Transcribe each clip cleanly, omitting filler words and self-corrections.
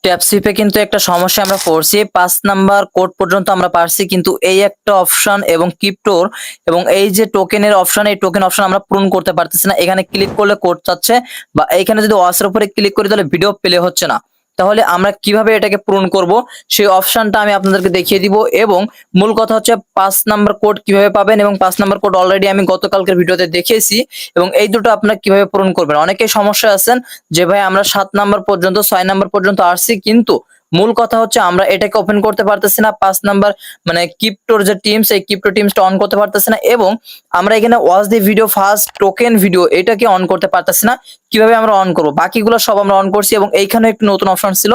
Tap সুইপে কিন্তু একটা সমস্যা আমরা পড়ছি। 5 নাম্বার কোড পর্যন্ত আমরা পারছি, কিন্তু এই একটা অপশন এবং ক্রিপ্টোর এবং এই যে টোকেনের অপশন, এই টোকেন অপশন আমরা পূরণ করতে পারতেছি না। এখানে ক্লিক করলে কোড চাচ্ছে, বা এইখানে যদি ওয়াসের উপরে ক্লিক করি তাহলে ভিডিও প্লে হচ্ছে না। তাহলে আমরা কিভাবে এটাকে পূরণ করব সেই অপশনটা আমি আপনাদেরকে দেখিয়ে দিব। এবং মূল কথা হচ্ছে 5 নাম্বার কোড কিভাবে পাবেন, এবং 5 নাম্বার কোড অলরেডি আমি গতকালকের ভিডিওতে দেখিয়েছি। এবং এই দুটো আপনারা কিভাবে পূরণ করবেন। অনেকেই সমস্যা আছেন যে ভাই আমরা 7 নাম্বার পর্যন্ত 6 নাম্বার পর্যন্ত আসছি, কিন্তু মূল কথা হচ্ছে আমরা এটাকে ওপেন করতে পারতেছি না। 5 নাম্বার মানে ক্রিপ্টোর যে টিমস, এই ক্রিপ্টো টিমসটা অন করতে পারতেছি না। এবং আমরা এখানে watch the video first token video এটাকে অন করতে পারতেছি না। কিভাবে আমরা অন করব? বাকিগুলো সব আমরা অন করছি, এবং এইখানে একটু নতুন অপশন ছিল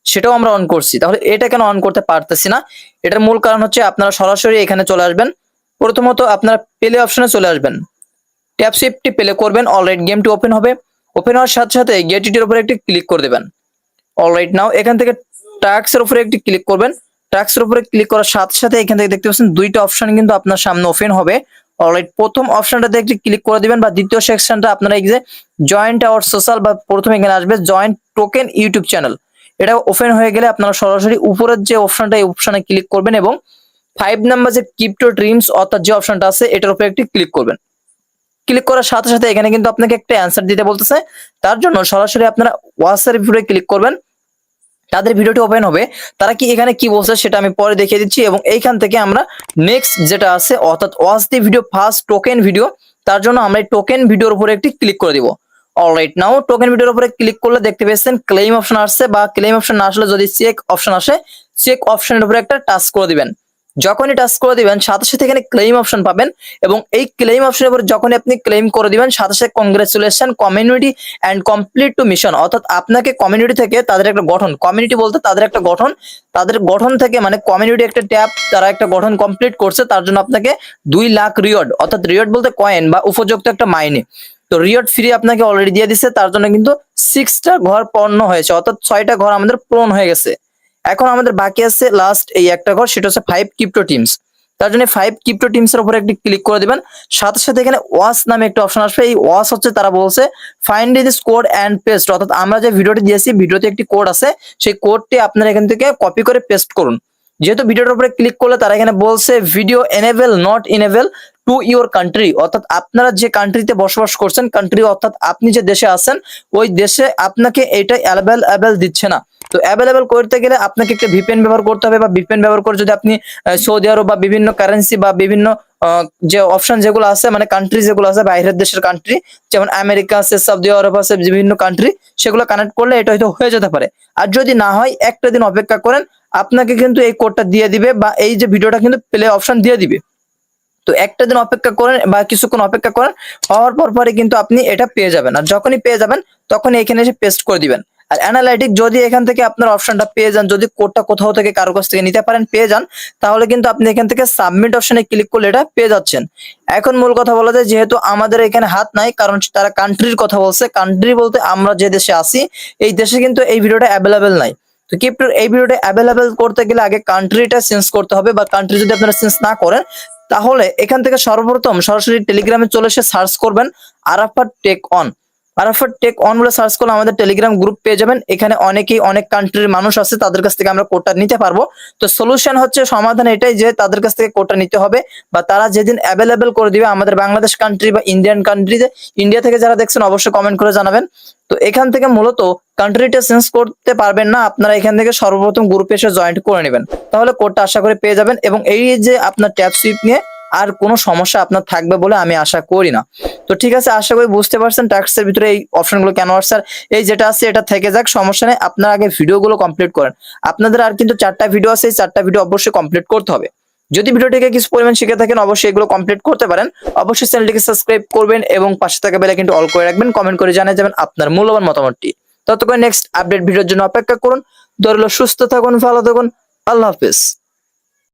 সেটাও আমরা অন করছি। তাহলে এটা কেন অন করতে পারতেছি না? এটার মূল কারণ হচ্ছে আপনারা সরাসরি এখানে চলে আসবেন। প্রথমত আপনারা প্লে অপশনে চলে আসবেন, ট্যাপ সুইপটি প্লে করবেন, অলরাইট গেমটি ওপেন হবে। ওপেন হওয়ার সাথে সাথে গেট ইটের উপরে একটি ক্লিক করে দেবেন। অলরাইট নাও এখান থেকে টাস্কের উপরে একটি ক্লিক করবেন। টাস্কের উপরে ক্লিক করার সাথে সাথে এখান থেকে দেখতে পাচ্ছেন দুইটা অপশন কিন্তু আপনার সামনে ওপেন হবে। অলরাইট, প্রথম অপশনটাতে একটি ক্লিক করে দিবেন, বা দ্বিতীয় সেকশনটা আপনারা এই যে জয়েন্ট আওয়ার সোশ্যাল, বা প্রথমে এখানে আসবে জয়েন্ট টোকেন ইউটিউব চ্যানেল। এটা ওপেন হয়ে গেলে আপনারা সরাসরি উপরের যে অপশনটা, এই অপশনে ক্লিক করবেন এবং 5 নাম্বার যে ক্রিপ্টো ড্রিমস অর্থাৎ যে অপশনটা আছে এটার উপরে একটি ক্লিক করবেন। ক্লিক করার সাথে সাথে এখানে কিন্তু আপনাকে একটা অ্যান্সার দিতে বলতেছে। তার জন্য সরাসরি আপনারা ওয়াচের ভিডিওতে ক্লিক করবেন, তাদের ভিডিওটি ওপেন হবে। তারা কি এখানে কি বলছে সেটা আমি পরে দেখিয়ে দিচ্ছি। এবং এইখান থেকে আমরা নেক্সট যেটা আছে অর্থাৎ watch the video first token video, তার জন্য আমরা এই টোকেন ভিডিওর উপরে একটি ক্লিক করে দিব। অলরাইট নাও টোকেন ভিডিওর উপরে ক্লিক করলে দেখতে পাচ্ছেন ক্লেম অপশন আসছে, বা ক্লেম অপশন না আসলে যদি চেক অপশন আসে, চেক অপশনের উপরে একটা টাচ করে দিবেন। যখনই টাচ করে দিবেন সাথে সাথে এখানে ক্লেম অপশন পাবেন, এবং এই ক্লেম অপশনের উপর যখনই আপনি ক্লেম করে দিবেন সাথে সাথে congratulation community and complete to mission, অর্থাৎ আপনাকে কমিউনিটি থেকে তাদের একটা গঠন, কমিউনিটি বলতে তাদের একটা গঠন, তাদের গঠন থেকে মানে কমিউনিটি একটা ট্যাব তারা একটা গঠন কমপ্লিট করছে, তার জন্য আপনাকে 2 লাখ রিওয়ার্ড, অর্থাৎ রিওয়ার্ড বলতে কয়েন বা উপযুক্ত একটা মাইনে, তো রিওয়ার্ড ফ্রি আপনাকে অলরেডি দিয়ে দিচ্ছে। তার জন্য কিন্তু 6টা ঘর পূর্ণ হয়েছে, অর্থাৎ 6টা ঘর আমাদের পূরণ হয়ে গেছে। এখন আমাদের বাকি আছে লাস্ট এই একটা ঘর, সেটা হচ্ছে 5 ক্রিপ্টো টিমস। তার জন্য 5 ক্রিপ্টো টিমস এর উপরে একটি ক্লিক করে দিবেন। সাথে সাথে এখানে ওয়াচ নামে একটা অপশন আসবে। এই ওয়াচ হচ্ছে তারা বলছে find this code and paste, অর্থাৎ আমরা যে ভিডিওটি দিয়েছি ভিডিওতে একটি কোড আছে, সেই কোডটি আপনারা এখান থেকে কপি করে পেস্ট করুন। যেহেতু ভিডিওটার উপরে ক্লিক করলে তারা এখানে বলছে video enable not enable to your country, অর্থাৎ আপনারা যে কান্ট্রিতে বসবাস করছেন, কান্ট্রি অর্থাৎ আপনি যে দেশে আছেন ওই দেশে আপনাকে এটা অ্যাভেলেবল দিচ্ছে না। তো অ্যাভেলেবল করতে গেলে আপনাকে একটা ভিপিএন ব্যবহার করতে হবে, বা ভিপিএন ব্যবহার করে যদি আপনি সৌদি আরব বা বিভিন্ন কারেন্সি বা বিভিন্ন যে অপশন যেগুলো আছে মানে কান্ট্রি যেগুলো আছে বাইরের দেশের কান্ট্রি, যেমন আমেরিকা আছে, সৌদি আরব আছে, বিভিন্ন কান্ট্রি, সেগুলো কানেক্ট করলে এটা হয়তো হয়ে যেতে পারে। আর যদি না হয় একটা দিন অপেক্ষা করেন, আপনাকে কিন্তু এই কোডটা দিয়ে দিবে, বা এই যে ভিডিওটা কিন্তু প্লে অপশন দিয়ে দিবে। তো একটা দিন অপেক্ষা করেন বা কিছুক্ষণ অপেক্ষা করেন, হওয়ার পরে কিন্তু আপনি এটা পেয়ে যাবেন। আর যখনই পেয়ে যাবেন তখন এখানে এসে পেস্ট করে দিবেন। আর অ্যানালাইটিক যদি এখান থেকে আপনার অপশনটা পেয়ে যান, যদি কোডটা কোথাও থেকে কারো কাছ থেকে নিতে পারেন পেয়ে যান, তাহলে কিন্তু আপনি এখান থেকে সাবমিট অপশনে ক্লিক করলে এটা পেয়ে যাচ্ছেন। এখন মূল কথা বলা যায়, যেহেতু আমাদের এখানে হাত নাই, কারণ তারা কান্ট্রির কথা বলছে, কান্ট্রি বলতে আমরা যে দেশে আছি এই দেশে কিন্তু এই ভিডিওটা অ্যাভেলেবেল নাই। তো ক্রিপ্টোর এই ভিডিওটা অ্যাভেলেবেল করতে গেলে আগে কান্ট্রিটা চেঞ্জ করতে হবে, বা কান্ট্রি যদি আপনারা চেঞ্জ না করেন তাহলে এখান থেকে সর্বপ্রথম সরাসরি টেলিগ্রামে চলে এসে সার্চ করবেন Arafat tech on. Arafat tech on বলে সার্চ করলে আমাদের টেলিগ্রাম গ্রুপ পেয়ে যাবেন। এখানে অনেকেই অনেক কান্ট্রির মানুষ আছে, তাদের কাছ থেকে আমরা কোডটা নিতে পারবো। তো সলিউশন হচ্ছে, সমাধান এটাই যে তাদের কাছ থেকে কোডটা নিতে হবে, বা তারা যেদিন অ্যাভেলেবেল করে দিবে আমাদের বাংলাদেশ কান্ট্রি বা ইন্ডিয়ান কান্ট্রিতে, ইন্ডিয়া থেকে যারা দেখছেন অবশ্যই কমেন্ট করে জানাবেন। তো এখান থেকে মূলত কান্ট্রিটা চেঞ্জ করতে পারবেন না, আপনারা এখান থেকে সর্বপ্রথম গ্রুপে এসে জয়েন্ট করে নেবেন, তাহলে কোডটা আশা করে পেয়ে যাবেন। এবং এই যে আপনার ট্যাপ সুইপ নিয়ে আর কোনো সমস্যা আপনার থাকবে বলে আমি আশা করি না। তো ঠিক আছে, আশা করি বুঝতে পারছেন টাস্কের ভিতরে এই অপশনগুলো কেন আসছে। এই যেটা আছে এটা থেকে যাক, সমস্যা নেই, আপনারা আগে ভিডিওগুলো কমপ্লিট করেন। আপনাদের আর কিন্তু 4টা ভিডিও আছে, এই 4টা ভিডিও অবশ্যই কমপ্লিট করতে হবে। যদি ভিডিওটিকে কিছু পরিমাণ শিখে থাকেন অবশ্যই এগুলো কমপ্লিট করতে পারেন। অবশ্যই চ্যানেলটিকে সাবস্ক্রাইব করবেন এবং পাশে থাকা বেল আইকনটি অল করে রাখবেন। কমেন্ট করে জানিয়ে যাবেন আপনার মূল্যবান মতামতটি। ততক্ষণ নেক্সট আপডেট ভিডিওর জন্য অপেক্ষা করুন। ধরলো সুস্থ থাকুন, ভালো থাকুন, আল্লাহ হাফেজ।